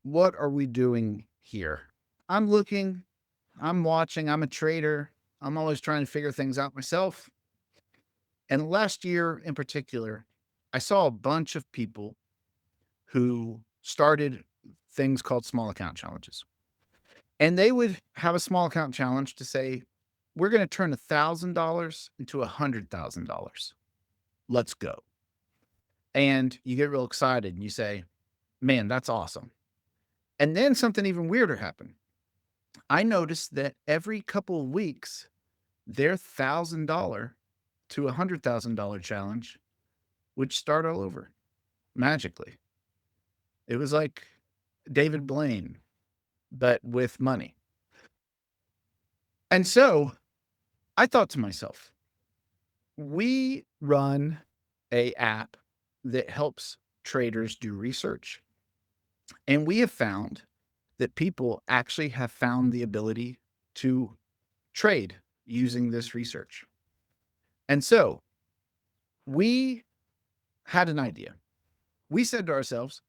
what are we doing here? I'm looking, I'm watching, I'm a trader. I'm always trying to figure things out myself. And last year in particular, I saw a bunch of people who started things called small account challenges. And they would have a small account challenge to say, we're going to turn $1,000 into $100,000. Let's go. And you get real excited and you say, man, that's awesome. And then something even weirder happened. I noticed that every couple of weeks, their $1,000 to $100,000 challenge would start all over magically. It was like David Blaine, but with money. And so I thought to myself, we run a app that helps traders do research. And we have found that people actually have found the ability to trade using this research. And so we had an idea. We said to ourselves,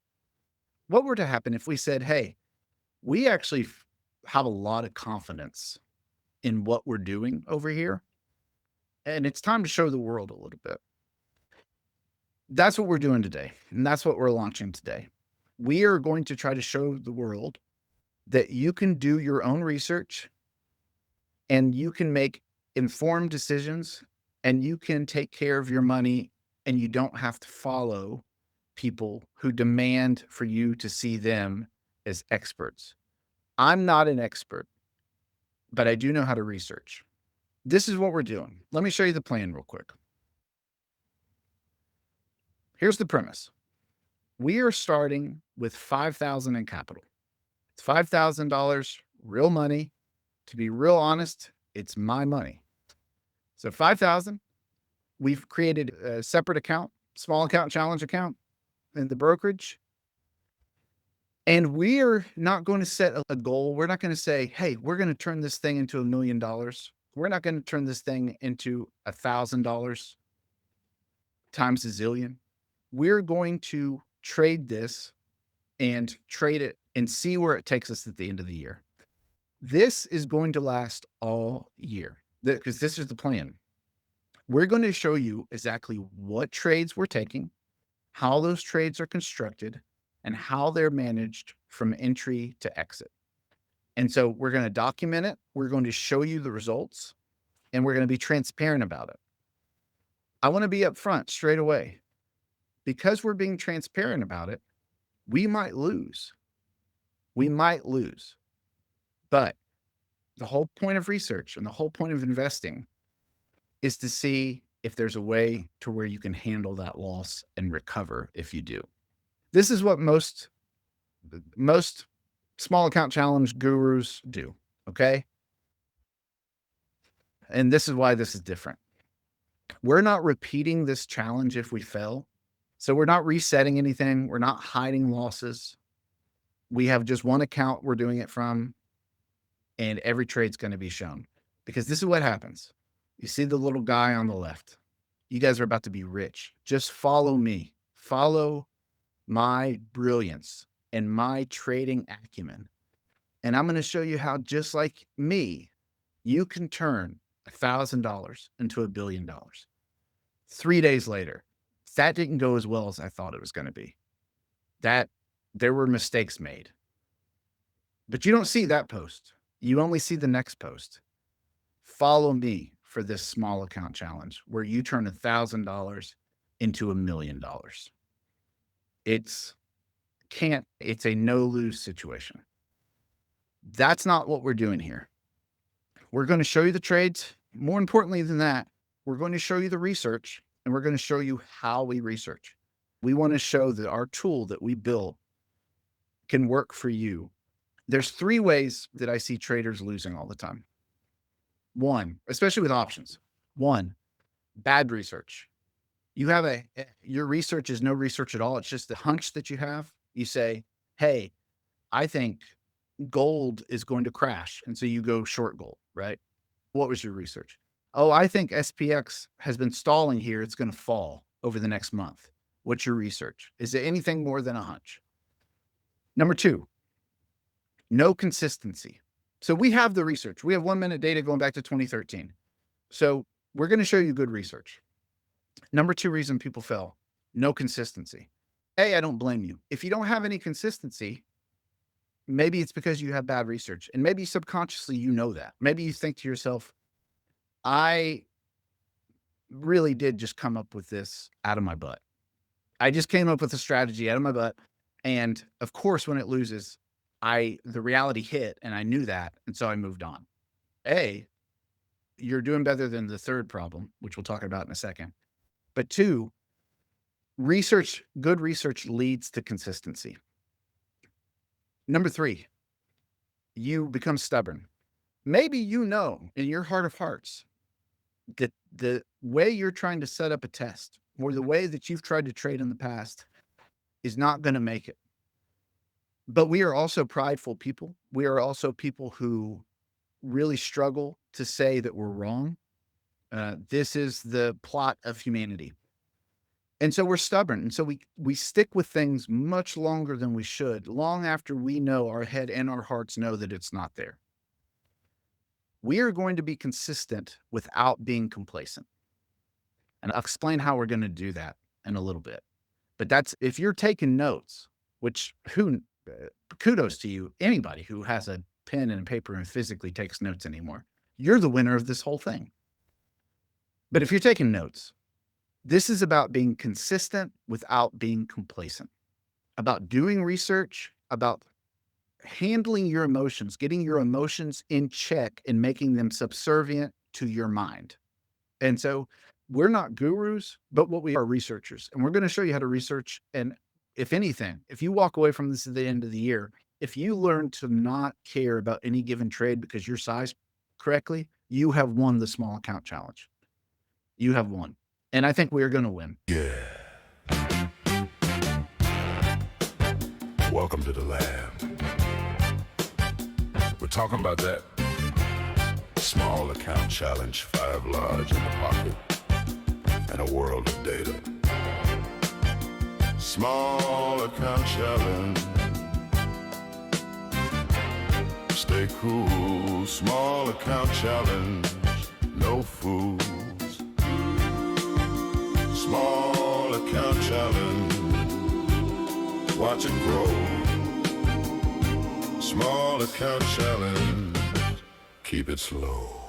what were to happen if we said, hey, we actually have a lot of confidence in what we're doing over here, and it's time to show the world a little bit. That's what we're doing today, and that's what we're launching today. We are going to try to show the world that you can do your own research and you can make informed decisions and you can take care of your money and you don't have to follow people who demand for you to see them as experts. I'm not an expert, but I do know how to research. This is what we're doing. Let me show you the plan real quick. Here's the premise. We are starting with 5,000 in capital. It's $5,000 real money. To be real honest, it's my money. So 5,000, we've created a separate account, small account challenge account in the brokerage. And we are not going to set a goal. We're not going to say, hey, we're going to turn this thing into $1,000,000. We're not going to turn this thing into $1,000 times a zillion. We're going to trade this and trade it and see where it takes us at the end of the year. This is going to last all year because this is the plan. We're going to show you exactly what trades we're taking, how those trades are constructed, and how they're managed from entry to exit. And so we're going to document it. We're going to show you the results, and we're going to be transparent about it. I want to be upfront straight away. Because we're being transparent about it, we might lose. We might lose. But the whole point of research and the whole point of investing is to see if there's a way to where you can handle that loss and recover if you do. This is what most small account challenge gurus do, okay? And this is why this is different. We're not repeating this challenge if we fail. So we're not resetting anything. We're not hiding losses. We have just one account we're doing it from, and every trade's going to be shown. Because this is what happens. You see the little guy on the left. You guys are about to be rich. Just follow me. Follow my brilliance and my trading acumen. And I'm going to show you how, just like me, you can turn $1,000 into $1,000,000,000. 3 days later, that didn't go as well as I thought it was going to be. That there were mistakes made. But you don't see that post. You only see the next post. Follow me for this small account challenge where you turn $1,000 into $1,000,000. It's it's a no lose situation. That's not what we're doing here. We're going to show you the trades. More importantly than that, we're going to show you the research and we're going to show you how we research. We want to show that our tool that we built can work for you. There's 3 ways that I see traders losing all the time. 1, especially with options. 1, bad research. You have your research is no research at all. It's just a hunch that you have. You say, hey, I think gold is going to crash. And so you go short gold, right? What was your research? Oh, I think SPX has been stalling here. It's going to fall over the next month. What's your research? Is it anything more than a hunch? Number 2, No consistency. So we have the research. We have 1 minute data going back to 2013. So we're going to show you good research. Number 2 reason people fail, no consistency. I don't blame you. If you don't have any consistency, maybe it's because you have bad research, and maybe subconsciously you know that. Maybe you think to yourself, I really did just come up with this out of my butt. I just came up with a strategy out of my butt. And of course, when it loses, the reality hit and I knew that. And so I moved on. You're doing better than the third problem, which we'll talk about in a second. But 2, good research leads to consistency. Number 3, you become stubborn. Maybe you know in your heart of hearts that the way you're trying to set up a test or the way that you've tried to trade in the past is not going to make it. But we are also prideful people. We are also people who really struggle to say that we're wrong. This is the plot of humanity. And so we're stubborn. And so we stick with things much longer than we should, long after we know, our head and our hearts know, that it's not there. We are going to be consistent without being complacent. And I'll explain how we're going to do that in a little bit. But if you're taking notes, which kudos to you, anybody who has a pen and paper and physically takes notes anymore, you're the winner of this whole thing. But if you're taking notes, this is about being consistent without being complacent, about doing research, about handling your emotions, getting your emotions in check and making them subservient to your mind. And so we're not gurus, but what we are researchers. And we're going to show you how to research. And if anything, if you walk away from this at the end of the year, if you learn to not care about any given trade because you're sized correctly, you have won the small account challenge. You have won. And I think we are going to win. Yeah. Welcome to the lab. We're talking about that small account challenge, 5 large in the pocket, and a world of data. Small account challenge. Stay cool. Small account challenge. No fools. Small account challenge. Watch it grow. Small account challenge. Keep it slow.